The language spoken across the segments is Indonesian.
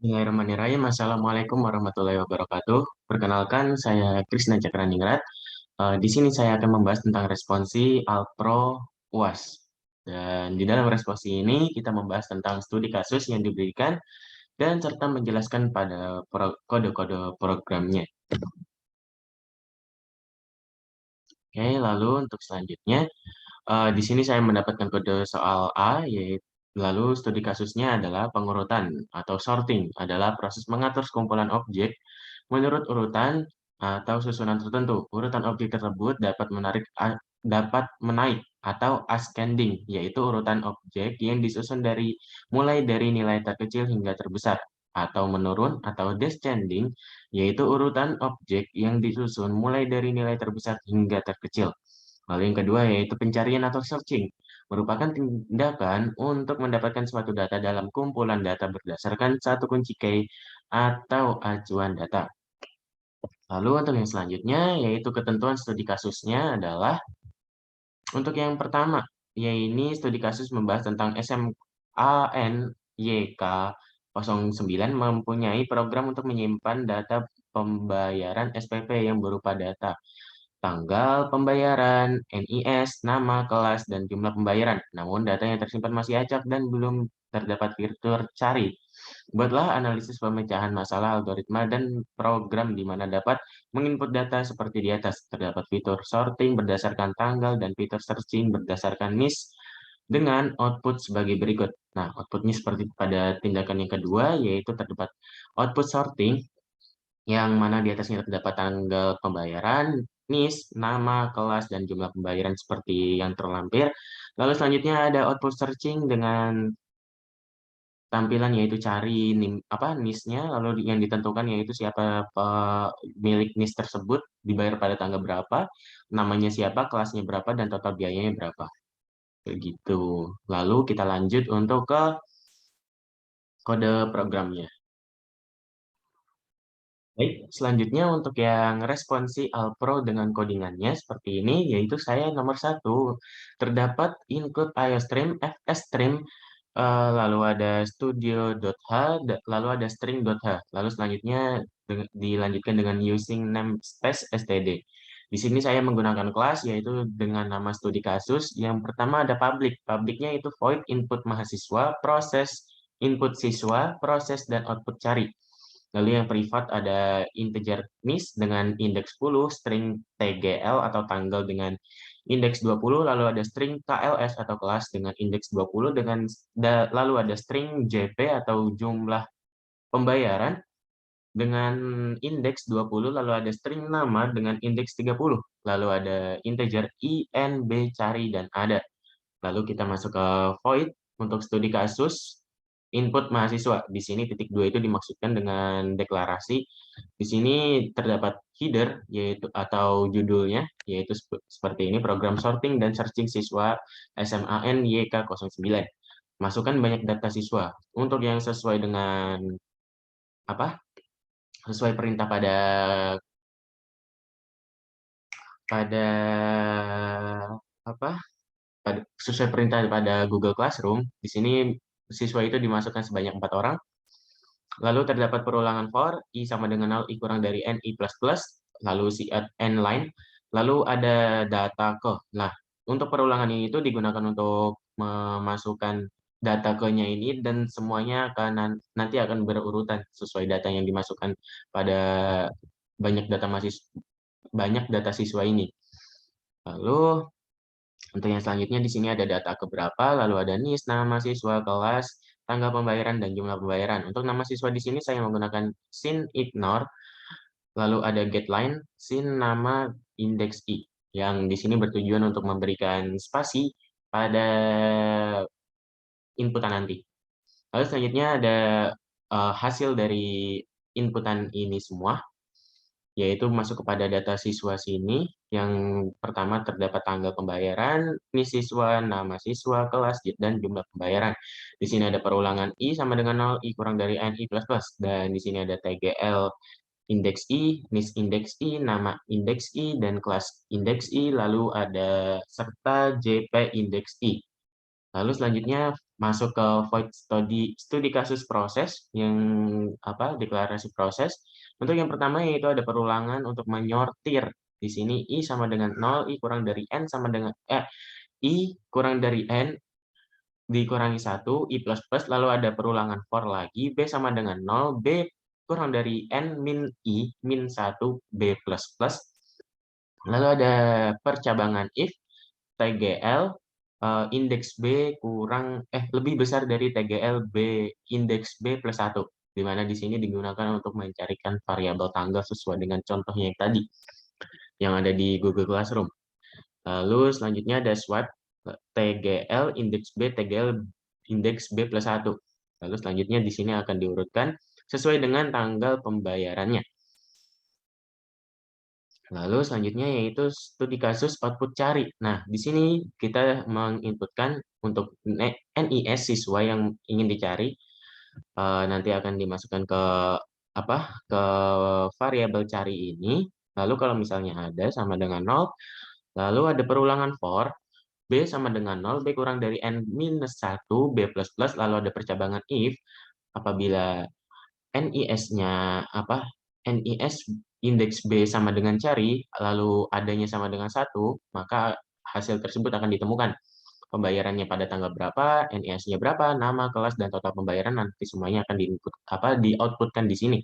Bismillahirrahmanirrahim. Assalamualaikum warahmatullahi wabarakatuh. Perkenalkan, saya Krisna Cakraningrat. Di sini saya akan membahas tentang responsi Alpro UAS. Dan di dalam responsi ini kita membahas tentang studi kasus yang diberikan dan serta menjelaskan pada kode-kode programnya. Oke, lalu untuk selanjutnya, di sini saya mendapatkan kode soal A, yaitu lalu studi kasusnya adalah pengurutan atau sorting adalah proses mengatur sekumpulan objek menurut urutan atau susunan tertentu. Urutan objek tersebut dapat menaik atau ascending, yaitu urutan objek yang disusun mulai dari nilai terkecil hingga terbesar, atau menurun atau descending, yaitu urutan objek yang disusun mulai dari nilai terbesar hingga terkecil. Lalu yang kedua yaitu pencarian atau searching, merupakan tindakan untuk mendapatkan suatu data dalam kumpulan data berdasarkan satu kunci key atau acuan data. Lalu untuk yang selanjutnya yaitu ketentuan studi kasusnya adalah untuk yang pertama, yaitu studi kasus membahas tentang SMANYK09 mempunyai program untuk menyimpan data pembayaran SPP yang berupa data tanggal pembayaran, NIS, nama, kelas, dan jumlah pembayaran. Namun data yang tersimpan masih acak dan belum terdapat fitur cari. Buatlah analisis pemecahan masalah algoritma dan program di mana dapat menginput data seperti di atas. Terdapat fitur sorting berdasarkan tanggal dan fitur searching berdasarkan NIS dengan output sebagai berikut. Nah, outputnya seperti pada tindakan yang kedua, yaitu terdapat output sorting yang mana di atasnya terdapat tanggal pembayaran, NIS, nama, kelas, dan jumlah pembayaran seperti yang terlampir. Lalu selanjutnya ada output searching dengan tampilan yaitu cari NIS-nya, lalu yang ditentukan yaitu siapa pemilik NIS tersebut, dibayar pada tanggal berapa, namanya siapa, kelasnya berapa, dan total biayanya berapa. Begitu. Lalu kita lanjut untuk ke kode programnya. Baik, selanjutnya untuk yang responsi Alpro dengan codingannya seperti ini, yaitu saya nomor 1, terdapat include iostream, fstream, lalu ada studio.h, lalu ada string.h. Lalu selanjutnya dilanjutkan dengan using namespace std. Di sini saya menggunakan kelas, yaitu dengan nama studi kasus. Yang pertama ada public. Publicnya itu void input mahasiswa, proses input siswa, proses dan output cari. Lalu yang privat ada integer NIS dengan indeks 10, string TGL atau tanggal dengan indeks 20, lalu ada string KLS atau kelas dengan indeks 20, lalu ada string JP atau jumlah pembayaran dengan indeks 20, lalu ada string nama dengan indeks 30, lalu ada integer INB cari dan ada. Lalu kita masuk ke void untuk studi kasus input mahasiswa. Di sini titik 2 itu dimaksudkan dengan deklarasi. Di sini terdapat header yaitu atau judulnya yaitu seperti ini, program sorting dan searching siswa SMAN YK09. Masukkan banyak data siswa. Untuk yang sesuai dengan apa? Sesuai perintah pada apa? Sesuai perintah pada Google Classroom, di sini siswa itu dimasukkan sebanyak 4 orang. Lalu terdapat perulangan for, i sama dengan 0, i kurang dari n, i plus plus, lalu si n line, lalu ada data ke. Nah, untuk perulangan ini itu digunakan untuk memasukkan data ke-nya ini dan semuanya nanti akan berurutan sesuai data yang dimasukkan pada banyak data siswa ini. Lalu untuk yang selanjutnya di sini ada data keberapa, lalu ada NIS, nama siswa, kelas, tanggal pembayaran, dan jumlah pembayaran. Untuk nama siswa di sini saya menggunakan sin ignore, lalu ada getLine, sin nama indeks i, yang di sini bertujuan untuk memberikan spasi pada inputan nanti. Lalu selanjutnya ada hasil dari inputan ini semua, yaitu masuk kepada data siswa sini. Yang pertama terdapat tanggal pembayaran, NIS siswa, nama siswa, kelas, dan jumlah pembayaran. Di sini ada perulangan I sama dengan 0, I kurang dari N, I plus plus. Dan di sini ada TGL indeks I, NIS indeks I, nama indeks I, dan kelas indeks I, lalu ada serta JP indeks I. Lalu selanjutnya masuk ke void studi kasus proses yang deklarasi proses. Untuk yang pertama yaitu ada perulangan untuk menyortir. Di sini i sama dengan 0, i kurang dari n sama dengan i kurang dari n dikurangi 1, i plus plus, lalu ada perulangan for lagi, b sama dengan 0, b kurang dari n min i min 1, b plus plus. Lalu ada percabangan if TGL indeks B lebih besar dari TGL indeks B plus 1, di mana di sini digunakan untuk mencarikan variabel tanggal sesuai dengan contohnya yang tadi yang ada di Google Classroom. Lalu selanjutnya ada swipe TGL indeks B TGL indeks B plus 1. Lalu selanjutnya di sini akan diurutkan sesuai dengan tanggal pembayarannya. Lalu selanjutnya yaitu studi kasus output cari. Nah, di sini kita menginputkan untuk NIS siswa yang ingin dicari, nanti akan dimasukkan ke ke variabel cari ini. Lalu kalau misalnya ada sama dengan 0, lalu ada perulangan for B sama dengan 0, B kurang dari N minus 1, B plus plus, lalu ada percabangan if, apabila NIS-nya NIS indeks B sama dengan cari, lalu adanya sama dengan 1, maka hasil tersebut akan ditemukan. Pembayarannya pada tanggal berapa, NIS-nya berapa, nama, kelas, dan total pembayaran nanti semuanya akan di-outputkan di sini.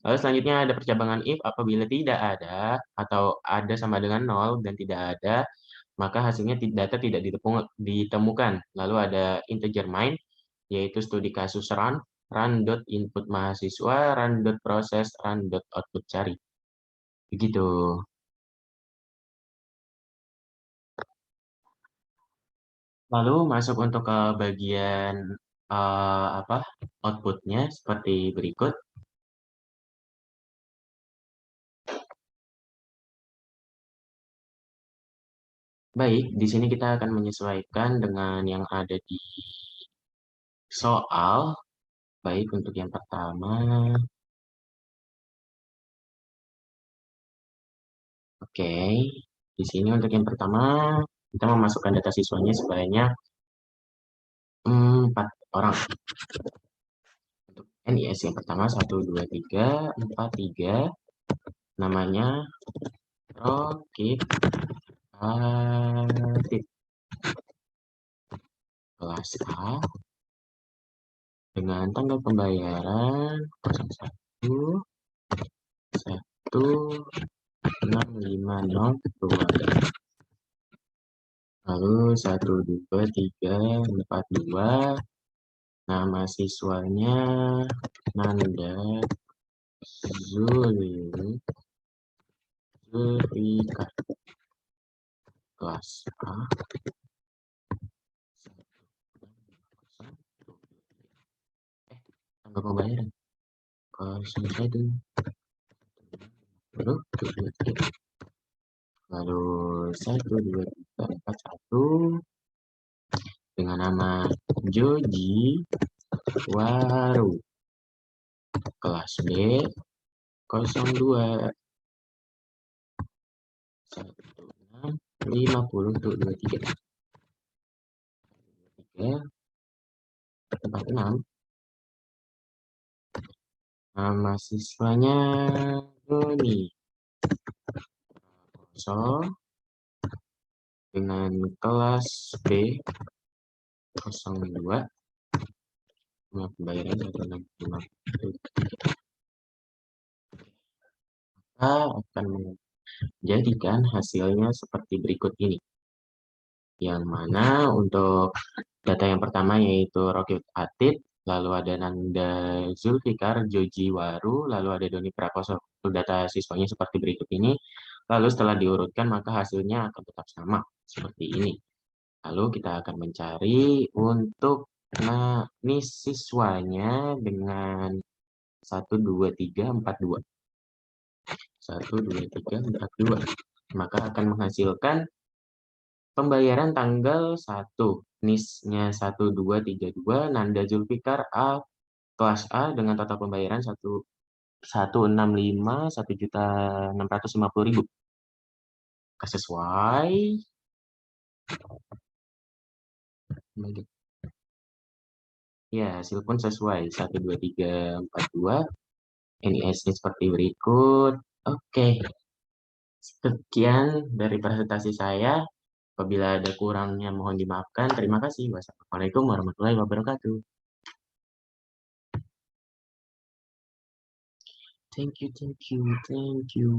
Lalu selanjutnya ada percabangan if, apabila tidak ada atau ada sama dengan 0 dan tidak ada, maka hasilnya data tidak ditemukan. Lalu ada integer main, yaitu studi kasus run.input mahasiswa, run.proses, run.output cari. Begitu. Lalu masuk untuk ke bagian outputnya seperti berikut. Baik, di sini kita akan menyesuaikan dengan yang ada di soal. Baik, untuk yang pertama, oke. Di sini untuk yang pertama, kita memasukkan data siswanya sebanyak 4 orang. Untuk NIS yang pertama 1, 2, 3, 4, 3. Namanya Rokib Atif. Kelas A dengan tanggal pembayaran 01 16502. Lalu 1, 2, 3, 4, 2. Nama siswanya Nanda Zulfika. Kelas A. Tanggal pembayaran 01. Lalu 1, 2, 3, 4, 1 dengan nama Joji Waru. Kelas B 02 5023. 46. Nama siswanya Doni kosong dengan kelas B 02. Pembayaran 165. Kita akan menjadikan hasilnya seperti berikut ini. Yang mana untuk data yang pertama yaitu Rokib Atid, lalu ada Nanda Zulfikar, Joji Waru, lalu ada Doni Prakoso. Untuk data siswanya seperti berikut ini. Lalu setelah diurutkan maka hasilnya akan tetap sama seperti ini. Lalu kita akan mencari untuk NIS siswanya dengan 1, 2, 3, 4, 2. 1, 2, 3, 4, 2. Maka akan menghasilkan pembayaran tanggal 1. NIS-nya 1, 2, 3, 2. Nanda Zulfikar A, kelas A dengan total pembayaran 165.1.650.000. Sesuai. Ya, hasil pun sesuai. 1, 2, 3, 4, 2. NIS-nya seperti berikut. Oke, sekian dari presentasi saya. Apabila ada kurangnya mohon dimaafkan. Terima kasih. Wassalamualaikum warahmatullahi wabarakatuh. Thank you, thank you, thank you.